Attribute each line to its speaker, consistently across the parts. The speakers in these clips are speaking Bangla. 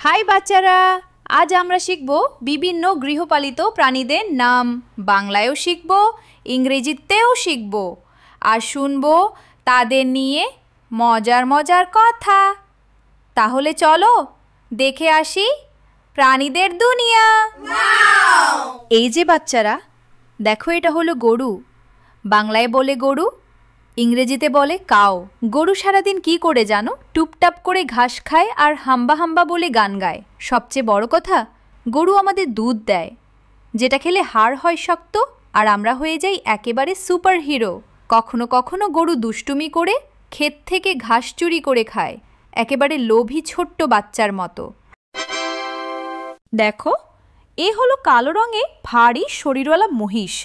Speaker 1: হাই বাচ্চারা, আজ আমরা শিখব বিভিন্ন গৃহপালিত প্রাণীদের নাম। বাংলায়ও শিখব, ইংরেজিতেও শিখব আর শুনব তাদের নিয়ে মজার মজার কথা। তাহলে চলো দেখে আসি প্রাণীদের দুনিয়া। এই যে বাচ্চারা, দেখো এটা হলো গরু। বাংলায় বলে গরু, ইংরেজিতে বলে কাউ। গরু সারাদিন কি করে জানো? টুপটাপ করে ঘাস খায় আর হাম্বা হাম্বা বলে গান গায়। সবচেয়ে বড় কথা, গরু আমাদের দুধ দেয়, যেটা খেলে হাড় হয় শক্ত আর আমরা হয়ে যাই একেবারে সুপার হিরো। কখনো কখনো গরু দুষ্টুমি করে ক্ষেত থেকে ঘাস চুরি করে খায়, একেবারে লোভী ছোট্ট বাচ্চার মতো। দেখো, এ হলো কালো রঙে ভারী শরীরওয়ালা মহিষ।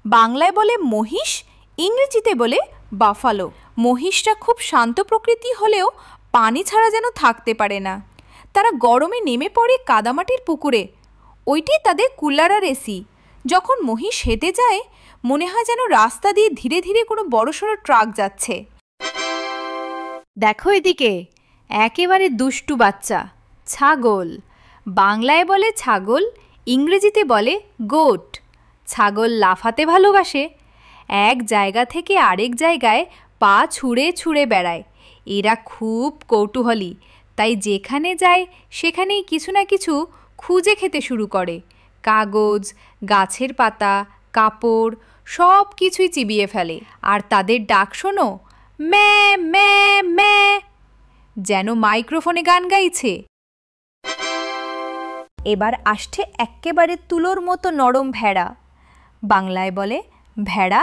Speaker 1: বাংলায় বলে মহিষ, ইংরেজিতে বলে বাফালো। মহিষটা খুব শান্ত প্রকৃতি হলেও পানি ছাড়া যেন থাকতে পারে না। তারা গরমে নেমে পড়ে কাদামাটির পুকুরে, ওইটাই তাদের কুলারা রেসি। যখন মহিষ হেঁটে যায় মনে হয় যেন রাস্তা দিয়ে ধীরে ধীরে কোনো বড়সড় ট্রাক যাচ্ছে। দেখো এদিকে, একেবারে দুষ্টু বাচ্চা, ছাগল। বাংলায় বলে ছাগল, ইংরেজিতে বলে গোট। ছাগল লাফাতে ভালোবাসে, এক জায়গা থেকে আরেক জায়গায় পা ছুঁড়ে ছুঁড়ে বেড়ায়। এরা খুব কৌতূহলী, তাই যেখানে যায় সেখানেই কিছু না কিছু খুঁজে খেতে শুরু করে। কাগজ, গাছের পাতা, কাপড় সব কিছুই চিবিয়ে ফেলে। আর তাদের ডাক শোনো, ম্যা ম্যা ম্যা, যেন মাইক্রোফোনে গান গাইছে। এবার আসছে একেবারে তুলোর মতো নরম ভেড়া। বাংলায় বলে ভেড়া,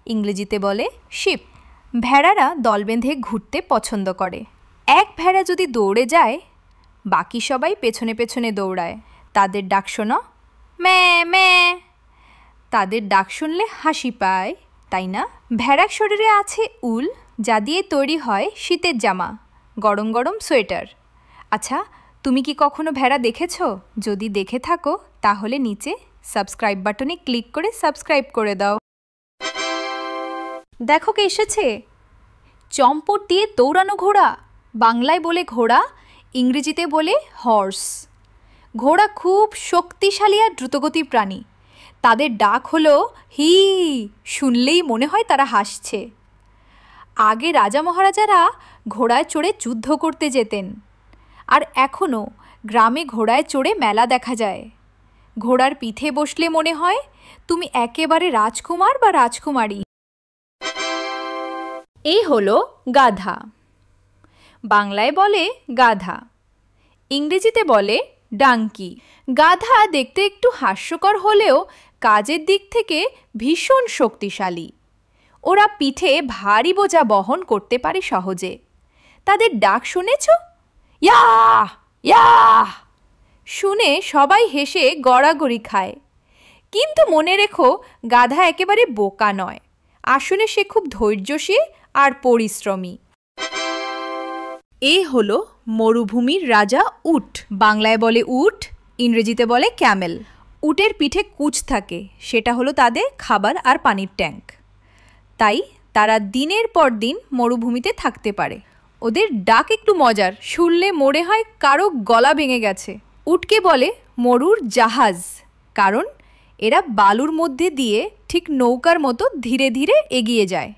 Speaker 1: ইংরেজিতে বলে শিপ। ভেড়ারা দল বেঁধে ঘুরতে পছন্দ করে। এক ভেড়া যদি দৌড়ে যায় বাকি সবাই পেছনে পেছনে দৌড়ায়। তাদের ডাক শোনো, ম্যা ম্যা। তাদের ডাক শুনলে হাসি পায়, তাই না? ভেড়ার শরীরে আছে উল, যা দিয়ে তৈরি হয় শীতের জামা, গরম গরম সোয়েটার। আচ্ছা, তুমি কি কখনো ভেড়া দেখেছো? যদি দেখে থাকো তাহলে নিচে সাবস্ক্রাইব বাটনে ক্লিক করে সাবস্ক্রাইব করে দাও। দেখো কে এসেছে, চম্পট দিয়ে দৌড়ানো ঘোড়া। বাংলায় বলে ঘোড়া, ইংরেজিতে বলে হর্স। ঘোড়া খুব শক্তিশালী আর দ্রুতগতির প্রাণী। তাদের ডাক হলো হি, শুনলেই মনে হয় তারা হাসছে। আগে রাজা মহারাজারা ঘোড়ায় চড়ে যুদ্ধ করতে যেতেন, আর এখনও গ্রামে ঘোড়ায় চড়ে মেলা দেখা যায়। ঘোড়ার পিঠে বসলে মনে হয় তুমি একেবারে রাজকুমার বা রাজকুমারী। এই হলো গাধা। বাংলায় বলে গাধা, ইংরেজিতে বলে ডাঙ্কি। গাধা দেখতে একটু হাস্যকর হলেও কাজের দিক থেকে ভীষণ শক্তিশালী। ওরা পিঠে ভারী বোঝা বহন করতে পারে সহজে। তাদের ডাক শুনেছ? ইয়া ইয়া, শুনে সবাই হেসে গড়াগড়ি খায়। কিন্তু মনে রেখো, গাধা একেবারে বোকা নয়। আসলে সে খুব ধৈর্যশীল আর পরিশ্রমী। এ হলো মরুভূমির রাজা উট। বাংলায় বলে উট, ইংরেজিতে বলে ক্যামেল। উটের পিঠে কুচ থাকে, সেটা হলো তাদের খাবার আর পানির ট্যাঙ্ক। তাই তারা দিনের পর দিন মরুভূমিতে থাকতে পারে। ওদের ডাক একটু মজার, শুনলে মনে হয় কারো গলা ভেঙে গেছে। উটকে বলে মরুর জাহাজ, কারণ এরা বালুর মধ্যে দিয়ে ঠিক নৌকার মতো ধীরে ধীরে এগিয়ে যায়।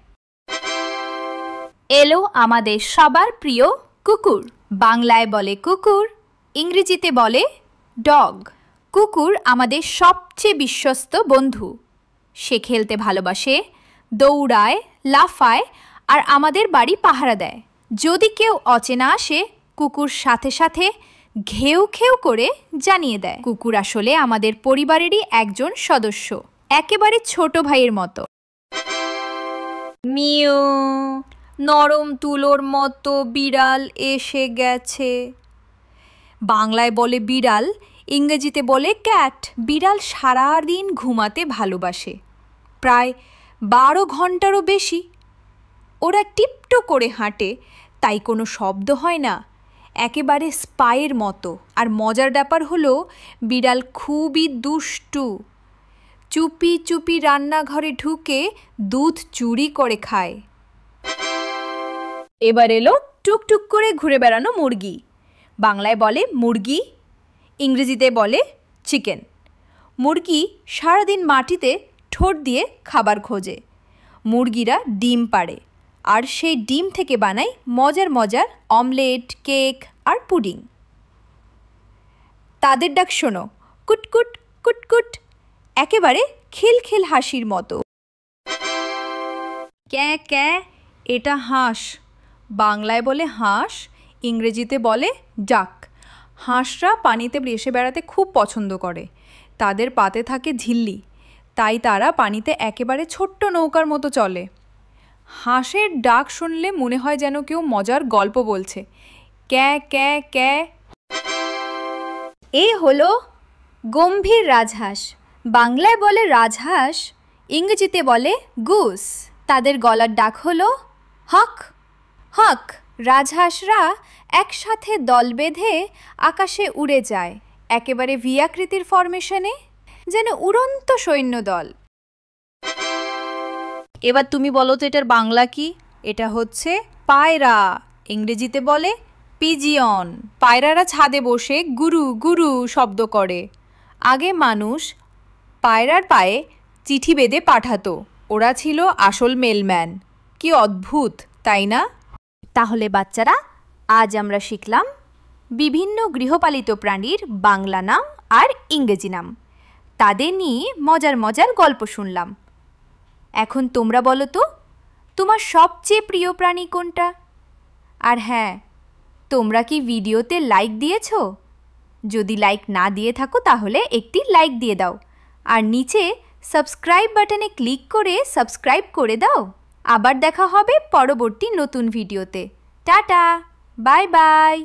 Speaker 1: এলো আমাদের সবার প্রিয় কুকুর। বাংলায় বলে কুকুর, ইংরেজিতে বলে ডগ। কুকুর আমাদের সবচেয়ে বিশ্বস্ত বন্ধু। সে খেলতে ভালোবাসে, দৌড়ায়, লাফায় আর আমাদের বাড়ি পাহারা দেয়। যদি কেউ অচেনা আসে, কুকুর সাথে সাথে ঘেউ ঘেউ করে জানিয়ে দেয়। কুকুর আসলে আমাদের পরিবারেরই একজন সদস্য, একেবারে ছোট ভাইয়ের মতো। মিউ, নরম তুলোর মতো বিড়াল এসে গেছে। বাংলায় বলে বিড়াল, ইংরেজিতে বলে ক্যাট। বিড়াল সারাদিন ঘুমাতে ভালোবাসে, প্রায় 12 ঘন্টারও বেশি। ওরা টিপটো করে হাঁটে, তাই কোনো শব্দ হয় না, একেবারে স্পাইয়ের মতো। আর মজার ব্যাপার হলো বিড়াল খুবই দুষ্টু। চুপি চুপি রান্নাঘরে ঢুকে দুধ চুরি করে খায়। এবার এলো টুকটুক করে ঘুরে বেড়ানো মুরগি। বাংলায় বলে মুরগি, ইংরেজিতে বলে চিকেন। মুরগি সারাদিন মাটিতে ঠোঁট দিয়ে খাবার খোঁজে। মুরগিরা ডিম পাড়ে, আর সেই ডিম থেকে বানায় মজার মজার অমলেট, কেক আর পুডিং। তাদের ডাক শোনো, কুটকুট কুটকুট, একেবারে খিলখিল হাসির মতো। ক্যাঁ ক্যাঁ, এটা হাঁস। বাংলায় বলে হাঁস, ইংরেজিতে বলে ডাক। হাঁসরা পানিতে ভেসে বেড়াতে খুব পছন্দ করে। তাদের পাতে থাকে ঝিল্লি, তাই তারা পানিতে একেবারে ছোট্ট নৌকার মতো চলে। হাঁসের ডাক শুনলে মনে হয় যেন কেউ মজার গল্প বলছে। ক্যাঁ ক্যাঁ ক্যাঁ। এ হলো গম্ভীর রাজহাঁস। বাংলায় বলে রাজহাঁস, ইংরেজিতে বলে গুস। তাদের গলার ডাক হলো হক হক। রাজহাঁসরা একসাথে দল বেঁধে আকাশে উড়ে যায়, একেবারে ভি আকৃতির ফরমেশনে, যেন উড়ন্ত সৈন্যদল। এবার তুমি বলো তো এটার বাংলা কি? এটা হচ্ছে পায়রা, ইংরেজিতে বলে পিজিয়ন। পায়রারা ছাদে বসে গুরু গুরু শব্দ করে। আগে মানুষ পায়রার পায়ে চিঠি বেঁধে পাঠাতো, ওরা ছিল আসল মেলম্যান। কি অদ্ভুত, তাই না? তাহলে বাচ্চারা, আজ আমরা শিখলাম বিভিন্ন গৃহপালিত প্রাণীর বাংলা নাম আর ইংরেজি নাম। তাদের নিয়ে মজার মজার গল্প শুনলাম। এখন তোমরা বলো তো, তোমার সবচেয়ে প্রিয় প্রাণী কোনটা? আর হ্যাঁ, তোমরা কি ভিডিওতে লাইক দিয়েছো? যদি লাইক না দিয়ে থাকো তাহলে একটি লাইক দিয়ে দাও, আর নিচে সাবস্ক্রাইব বাটনে ক্লিক করে সাবস্ক্রাইব করে দাও। আবার দেখা হবে পরবর্তী নতুন ভিডিওতে। Tata, bye bye.